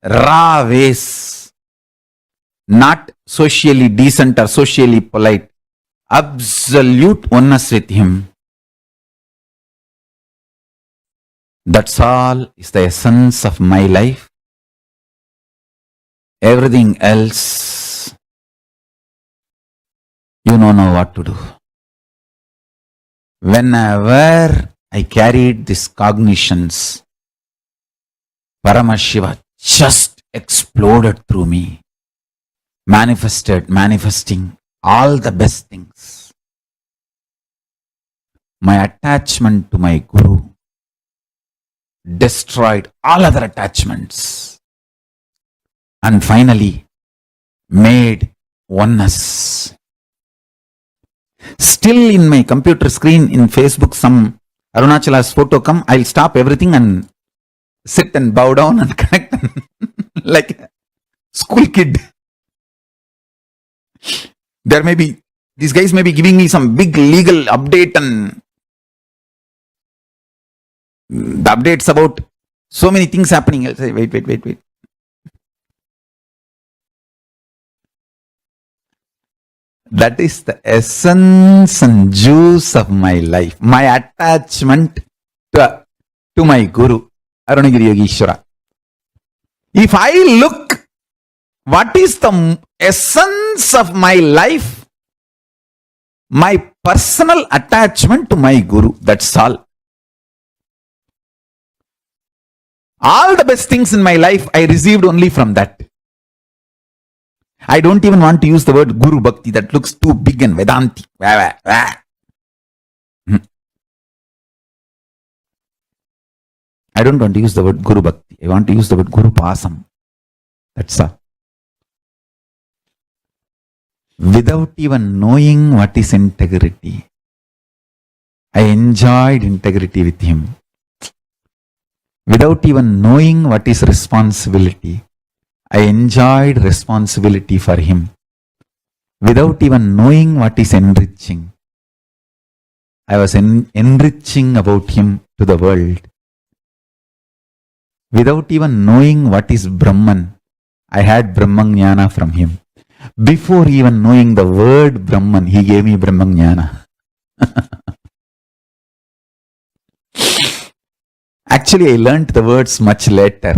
raw ways, not socially decent or socially polite, absolute oneness with him. That's all is the essence of my life. Everything else, you don't know what to do. Whenever I carried these cognitions, Paramashiva just exploded through me, manifesting all the best things. My attachment to my Guru destroyed all other attachments, and finally made oneness. Still in my computer screen in Facebook, some Arunachala's photo come, I'll stop everything and sit and bow down and connect like a school kid. There may be, these guys may be giving me some big legal update and the updates about so many things happening. I'll say, wait. That is the essence and juice of my life. My attachment to my Guru, Arunagiri Yogeshwara. If I look, what is the essence of my life? My personal attachment to my Guru. That's all. All the best things in my life I received only from that. I don't even want to use the word Guru Bhakti. That looks too big and Vedanti. I don't want to use the word Guru Bhakti. I want to use the word Guru Pasam. That's all. without even knowing what is integrity. I enjoyed integrity with him. Without even knowing what is responsibility, I enjoyed responsibility for him. Without even knowing what is enriching, I was enriching about him to the world. Without even knowing what is Brahman, I had Brahmajnana from him. Before even knowing the word Brahman, he gave me Brahmajnana. Actually, I learnt the words much later.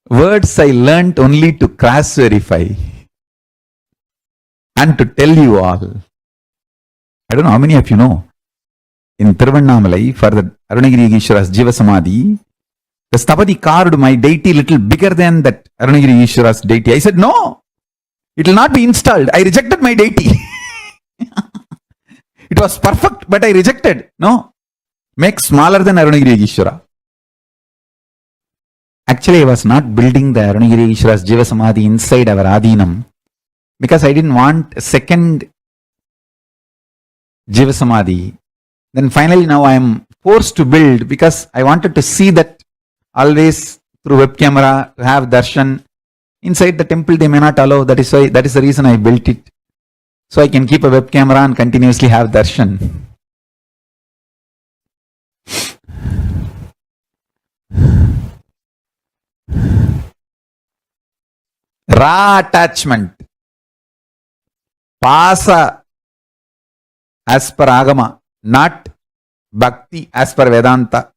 Words I learnt only to cross verify and to tell you all. I don't know how many of you know. In Tiruvannamalai, for the Arunagiri Ishwara's Jiva Samadhi, the Stapati carved my deity little bigger than that Arunagiri Ishwara's deity. I said, no, it will not be installed. I rejected my deity. It was perfect, but I rejected. No, make smaller than Arunagiri Ishwara. Actually, I was not building the Arunagiri Ishwara's Jiva Samadhi inside our Adinam because I didn't want a second Jiva Samadhi. Then finally now I am forced to build because I wanted to see that always through web camera, to have darshan. Inside the temple they may not allow. That is the reason I built it. So I can keep a web camera and continuously have darshan. Raw attachment. Pasa as per Agama, not bhakti as per Vedanta.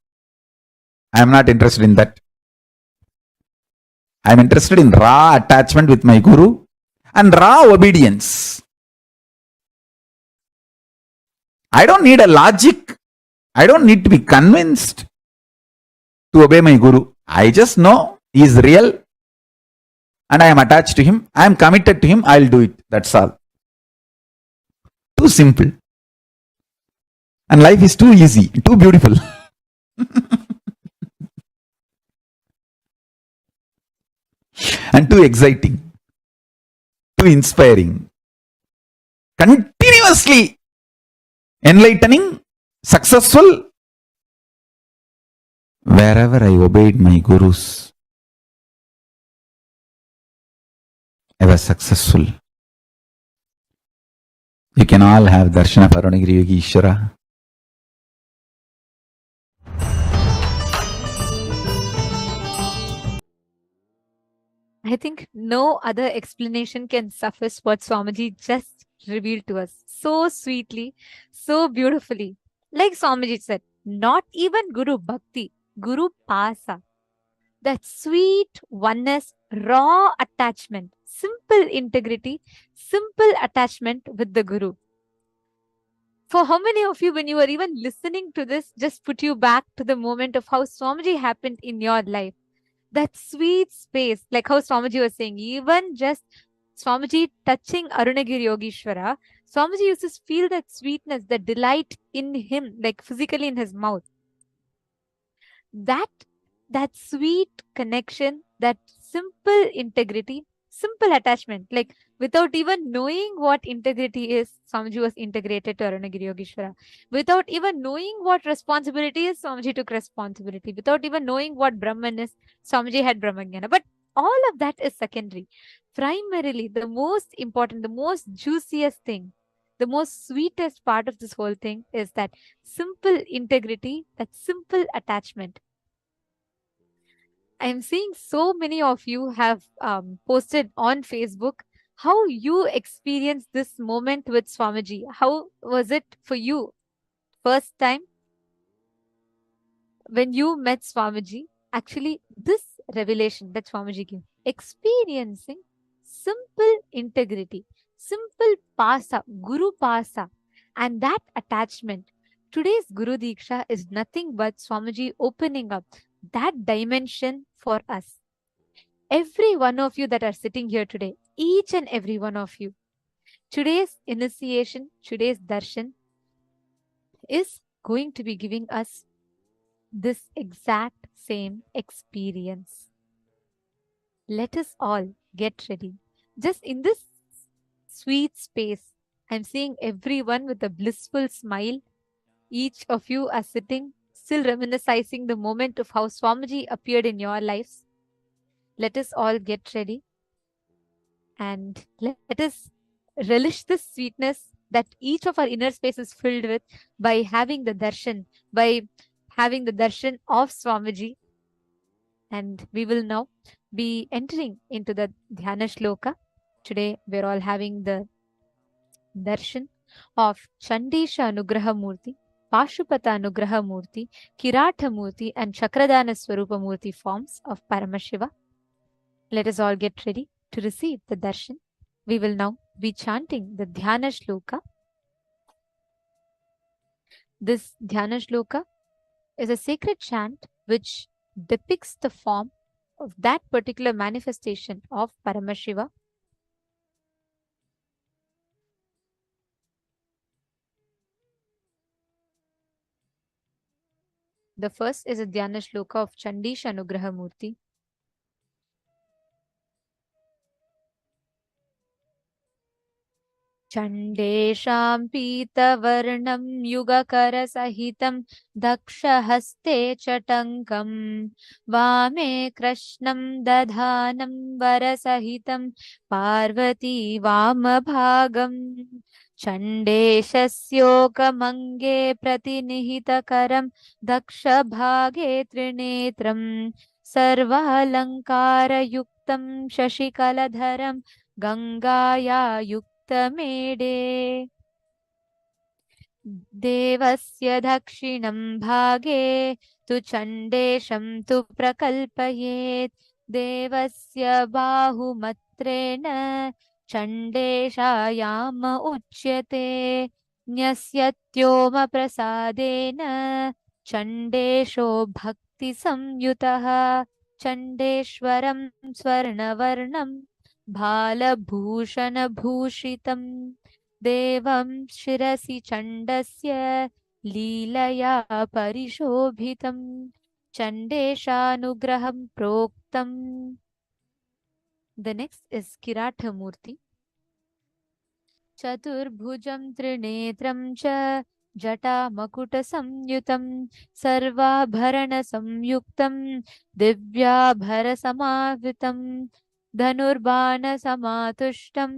I am not interested in that. I am interested in raw attachment with my Guru and raw obedience. I don't need a logic. I don't need to be convinced to obey my Guru. I just know he is real and I am attached to him. I am committed to him. I will do it. That's all. Too simple. And life is too easy, too beautiful. And too exciting, too inspiring, continuously enlightening, successful. Wherever I obeyed my gurus, I was successful. You can all have darshan of Arunagiri Yogi Ishwara. I think no other explanation can suffice what Swamiji just revealed to us so sweetly, so beautifully. Like Swamiji said, not even Guru Bhakti, Guru Pasa. That sweet oneness, raw attachment, simple integrity, simple attachment with the Guru. For how many of you, when you were even listening to this, just put you back to the moment of how Swamiji happened in your life? That sweet space, like how Swamiji was saying, even just Swamiji touching Arunagiri Yogeshwara, Swamiji used to feel that sweetness, that delight in him, like physically in his mouth. That sweet connection, that simple integrity, simple attachment, like without even knowing what integrity is, Swamiji was integrated to Arunagiri Yogeshwara. Without even knowing what responsibility is, Swamiji took responsibility. Without even knowing what Brahman is, Swamiji had Brahmajnana. But all of that is secondary. Primarily, the most important, the most juiciest thing, the most sweetest part of this whole thing is that simple integrity, that simple attachment. I'm seeing so many of you have posted on Facebook how you experienced this moment with Swamiji. How was it for you? First time when you met Swamiji, actually this revelation that Swamiji gave, experiencing simple integrity, simple pasa, Guru pasa, and that attachment. Today's Guru Deeksha is nothing but Swamiji opening up that dimension for us. Every one of you that are sitting here today, each and every one of you, today's initiation, today's darshan is going to be giving us this exact same experience. Let us all get ready. Just in this sweet space, I'm seeing everyone with a blissful smile. Each of you are sitting, still reminiscing the moment of how Swamiji appeared in your lives. Let us all get ready and let us relish this sweetness that each of our inner space is filled with by having the darshan, by having the darshan of Swamiji. And we will now be entering into the dhyana shloka. Today, we're all having the darshan of Chandesha Anugraha Murti, Pashupata Anugraha Murti, Kiratha Murti, and Chakradana Swarupa Murti forms of Paramashiva. Let us all get ready to receive the darshan. We will now be chanting the dhyana shloka. This dhyana shloka is a sacred chant which depicts the form of that particular manifestation of Paramashiva. The first is a dhyana shloka of Chandesha Anugraha Murti. चण्डेषां पीतवर्णं युगकरसहितं दक्षहस्ते चटङ्कं वामे कृष्णं दधानं वरसहितं पार्वती वामभागम् चण्डेशस्योकमङ्गे प्रतिनिहितकरं दक्षभागे त्रिनेत्रं सर्वालङ्कारयुक्तं शशिकलधरं गङ्गाया युक्तमेडे देवस्य दक्षिणं भागे तु चण्डेशं तु प्रकल्पयेत् देवस्य बाहुमत्रेण चण्डेशायाम उच्यते न्यस्यत्योमप्रसादेन चण्डेशो भक्तिसंयुतः चण्डेश्वरं स्वर्णवर्णं भालभूषणभूषितं देवं शिरसि चण्डस्य लीलया परिशोभितं चण्डेशानुग्रहं प्रोक्तम्. The next is Kiratha Murti. चतुर्भुजं त्रिनेत्रं च जटामकुटसंयुतं सर्वाभरणसंयुक्तं दिव्याभरसमावृतं धनुर्बाणसमातुष्टं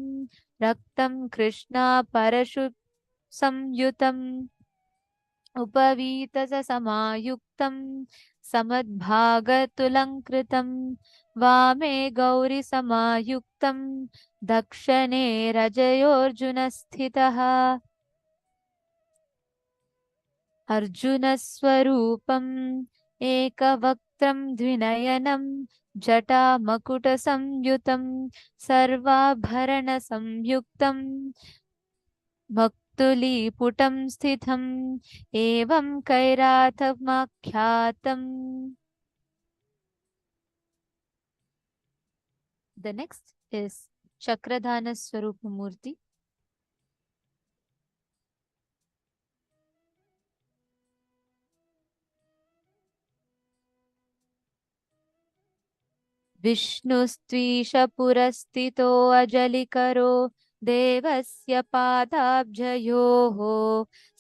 रक्तं कृष्णापरशुसंयुतम् उपवीतसमायुक्तं समद्भागतुलङ्कृतं वामे गौरीसमायुक्तं दक्षिणे रजयोर्जुनस्थितः अर्जुनस्वरूपम् एकवक्त्रं द्विनयनं जटामकुटसंयुतं सर्वाभरणसंयुक्तं भक्तुलीपुटं स्थितम् एवं कैराथमाख्यातम्. The next is Chakradhana Swarupa Murti. विष्णुस्त्वीशपुरस्थितो अजलिकरो देवस्य पादाब्जयोः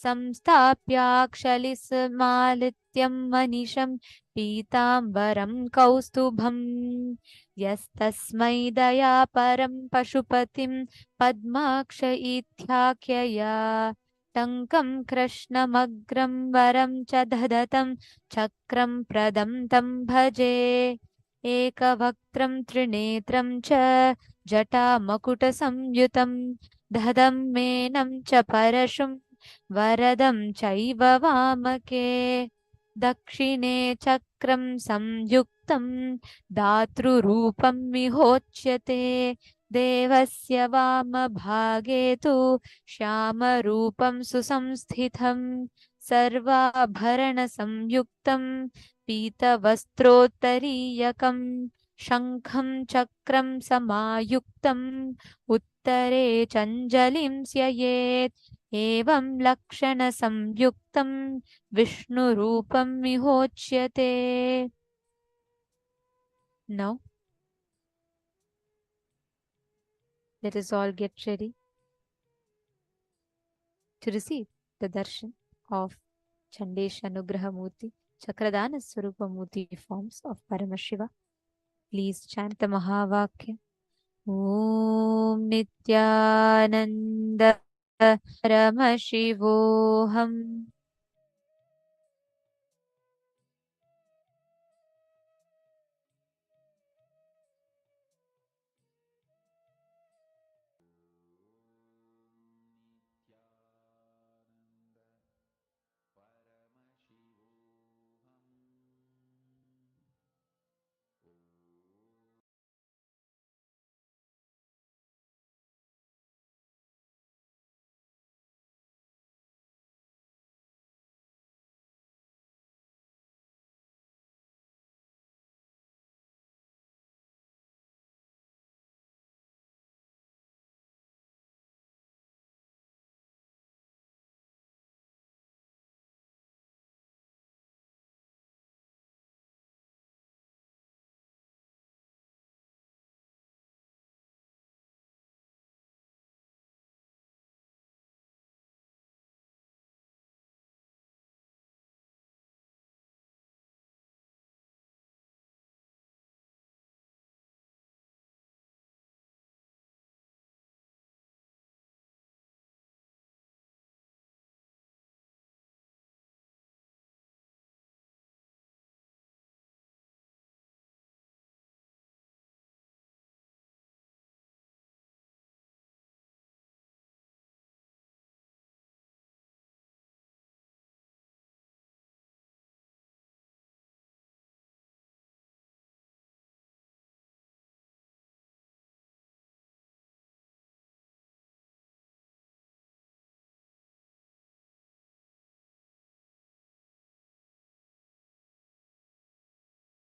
संस्थाप्याक्षलिसमालित्यं मनिशं पीताम्बरं कौस्तुभम् यस्तस्मै दयापरं पशुपतिं पद्माक्ष इत्याख्यया टङ्कं कृष्णमग्रं वरं च दधतं चक्रं प्रदं तं भजे एकवक्त्रं त्रिनेत्रं च जटामकुटसंयुतं दधं मेनं च परशुं वरदं चैव वामके दक्षिणे चक्रं संयुक्तं दातृरूपं विहोच्यते देवस्य वामभागे तु श्यामरूपं सुसंस्थितं सर्वाभरणसंयुक्तं पीतवस्त्रोत्तरीयकं शङ्खं चक्रं समायुक्तम् उत्तरे चञ्जलिं स्ययेत् एवं लक्षणसंयुक्तं विष्णुरूपं विहोच्यते. Now Let us all get ready to receive the darshan of Chandesh Anugrahamurti, Chakradana Swarupamurti forms of Paramashiva. Please chant the Mahavakya. Om Nityananda Paramashivoham